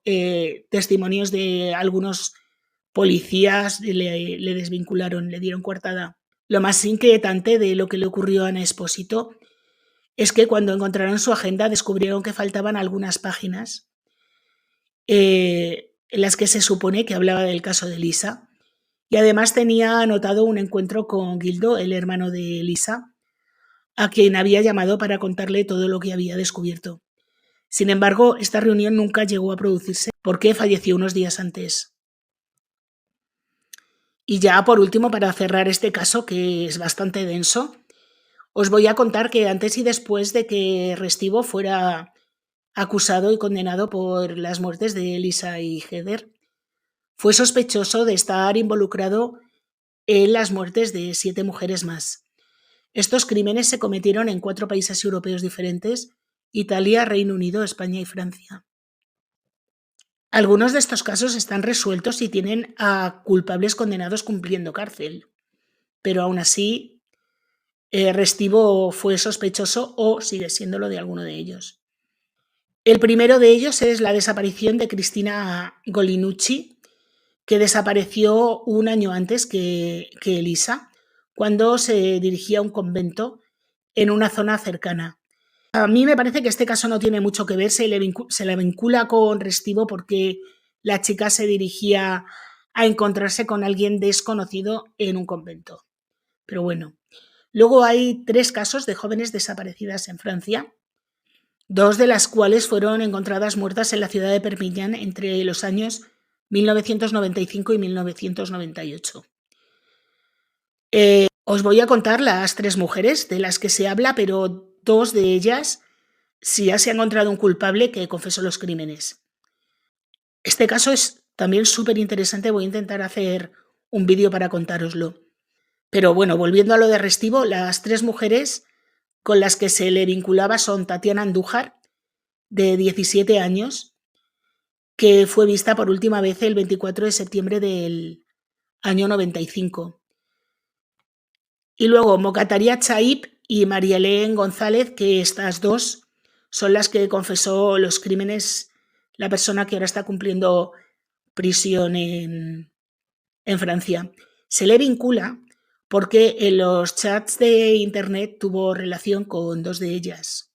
testimonios de algunos policías le desvincularon, le dieron coartada. Lo más inquietante de lo que le ocurrió a Ana Expósito es que cuando encontraron su agenda descubrieron que faltaban algunas páginas en las que se supone que hablaba del caso de Lisa, y además tenía anotado un encuentro con Gildo, el hermano de Lisa, a quien había llamado para contarle todo lo que había descubierto. Sin embargo, esta reunión nunca llegó a producirse porque falleció unos días antes. Y ya por último, para cerrar este caso, que es bastante denso, os voy a contar que antes y después de que Restivo fuera acusado y condenado por las muertes de Lisa y Heather, fue sospechoso de estar involucrado en las muertes de 7 mujeres más. Estos crímenes se cometieron en 4 países europeos diferentes: Italia, Reino Unido, España y Francia. Algunos de estos casos están resueltos y tienen a culpables condenados cumpliendo cárcel, pero aún así Restivo fue sospechoso o sigue siéndolo de alguno de ellos. El primero de ellos es la desaparición de Cristina Golinucci, que desapareció un año antes que Elisa, cuando se dirigía a un convento en una zona cercana. A mí me parece que este caso no tiene mucho que ver, se le vincula con Restivo porque la chica se dirigía a encontrarse con alguien desconocido en un convento. Pero bueno, luego hay 3 casos de jóvenes desaparecidas en Francia, 2 de las cuales fueron encontradas muertas en la ciudad de Perpiñán entre los años 1995 y 1998. Os voy a contar las 3 mujeres de las que se habla, pero 2 de ellas si ya se ha encontrado un culpable que confesó los crímenes. Este caso es también súper interesante, voy a intentar hacer un vídeo para contároslo. Pero bueno, volviendo a lo de Restivo, las 3 mujeres con las que se le vinculaba son Tatiana Andújar, de 17 años, que fue vista por última vez el 24 de septiembre del año 95. Y luego Mocataria Chaip y María Elén González, que estas 2 son las que confesó los crímenes la persona que ahora está cumpliendo prisión en Francia. Se le vincula porque en los chats de internet tuvo relación con 2 de ellas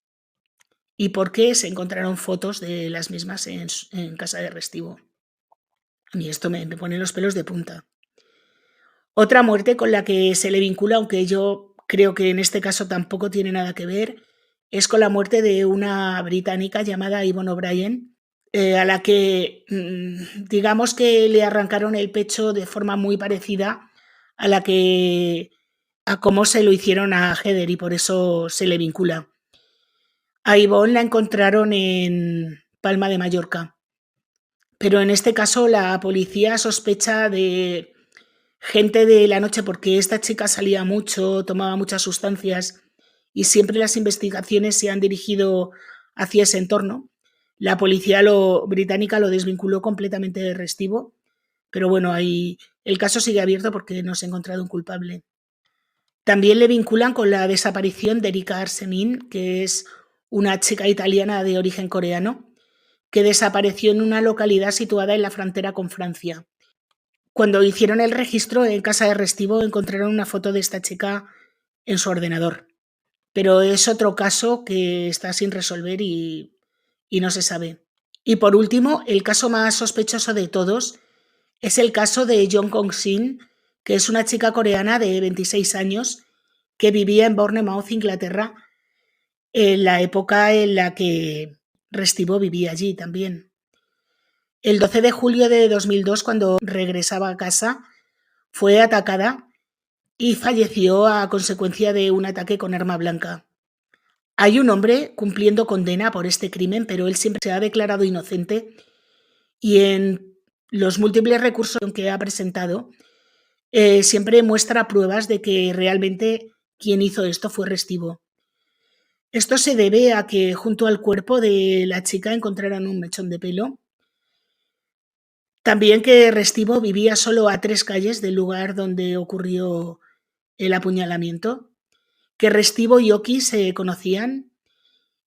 y porque se encontraron fotos de las mismas en casa de Restivo. A mí esto me pone los pelos de punta. Otra muerte con la que se le vincula, aunque yo creo que en este caso tampoco tiene nada que ver, es con la muerte de una británica llamada Yvonne O'Brien, a la que digamos que le arrancaron el pecho de forma muy parecida a cómo se lo hicieron a Heather, y por eso se le vincula. A Yvonne la encontraron en Palma de Mallorca, pero en este caso la policía sospecha de gente de la noche porque esta chica salía mucho, tomaba muchas sustancias y siempre las investigaciones se han dirigido hacia ese entorno. La policía británica lo desvinculó completamente de Restivo, pero bueno, ahí el caso sigue abierto porque no se ha encontrado un culpable. También le vinculan con la desaparición de Erika Arsenin, que es una chica italiana de origen coreano, que desapareció en una localidad situada en la frontera con Francia. Cuando hicieron el registro en casa de Restivo encontraron una foto de esta chica en su ordenador, pero es otro caso que está sin resolver y no se sabe. Y por último, el caso más sospechoso de todos es el caso de Jong Kong-sin, que es una chica coreana de 26 años que vivía en Bournemouth, Inglaterra, en la época en la que Restivo vivía allí también. El 12 de julio de 2002, cuando regresaba a casa, fue atacada y falleció a consecuencia de un ataque con arma blanca. Hay un hombre cumpliendo condena por este crimen, pero él siempre se ha declarado inocente y en los múltiples recursos que ha presentado siempre muestra pruebas de que realmente quien hizo esto fue Restivo. Esto se debe a que junto al cuerpo de la chica encontraron un mechón de pelo. También que Restivo vivía solo a 3 calles del lugar donde ocurrió el apuñalamiento, que Restivo y Oki se conocían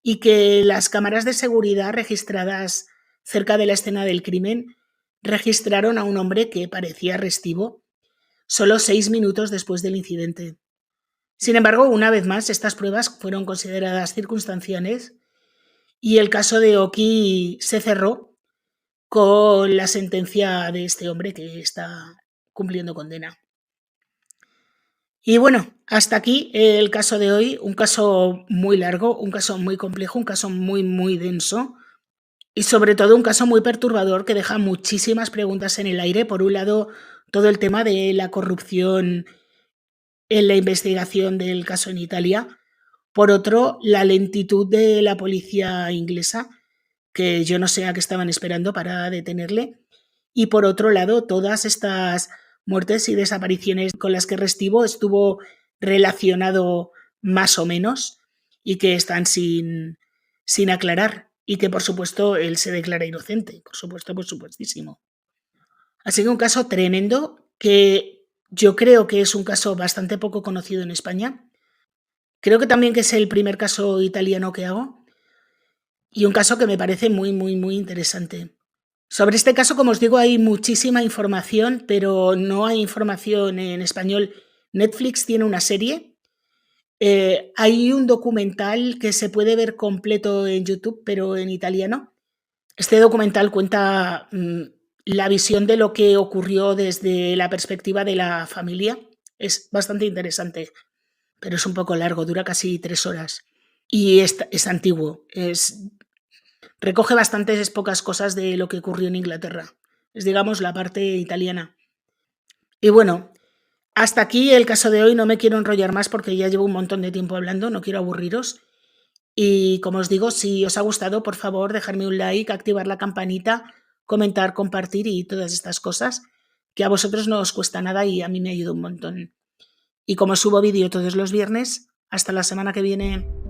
y que las cámaras de seguridad registradas cerca de la escena del crimen registraron a un hombre que parecía Restivo solo 6 minutos después del incidente. Sin embargo, una vez más, estas pruebas fueron consideradas circunstanciales y el caso de Oki se cerró con la sentencia de este hombre que está cumpliendo condena. Y bueno, hasta aquí el caso de hoy, un caso muy largo, un caso muy complejo, un caso muy, muy denso y sobre todo un caso muy perturbador que deja muchísimas preguntas en el aire. Por un lado, todo el tema de la corrupción en la investigación del caso en Italia. Por otro, la lentitud de la policía inglesa, que yo no sé a qué estaban esperando para detenerle. Y por otro lado, todas estas muertes y desapariciones con las que Restivo estuvo relacionado más o menos y que están sin aclarar. y que, por supuesto, él se declara inocente, por supuestísimo. Así que un caso tremendo que yo creo que es un caso bastante poco conocido en España. Creo que también que es el primer caso italiano que hago y un caso que me parece muy, muy, muy interesante. Sobre este caso, como os digo, hay muchísima información, pero no hay información en español. Netflix tiene una serie. Hay un documental que se puede ver completo en YouTube, pero en italiano. Este documental cuenta la visión de lo que ocurrió desde la perspectiva de la familia. Es bastante interesante, pero es un poco largo, dura casi 3 horas. Y es antiguo, recoge bastantes pocas cosas de lo que ocurrió en Inglaterra. Es, digamos, la parte italiana. Y bueno, hasta aquí el caso de hoy. No me quiero enrollar más porque ya llevo un montón de tiempo hablando, no quiero aburriros. Y como os digo, si os ha gustado, por favor, dejarme un like, activar la campanita, comentar, compartir y todas estas cosas, que a vosotros no os cuesta nada y a mí me ayuda un montón. Y como subo vídeo todos los viernes, hasta la semana que viene.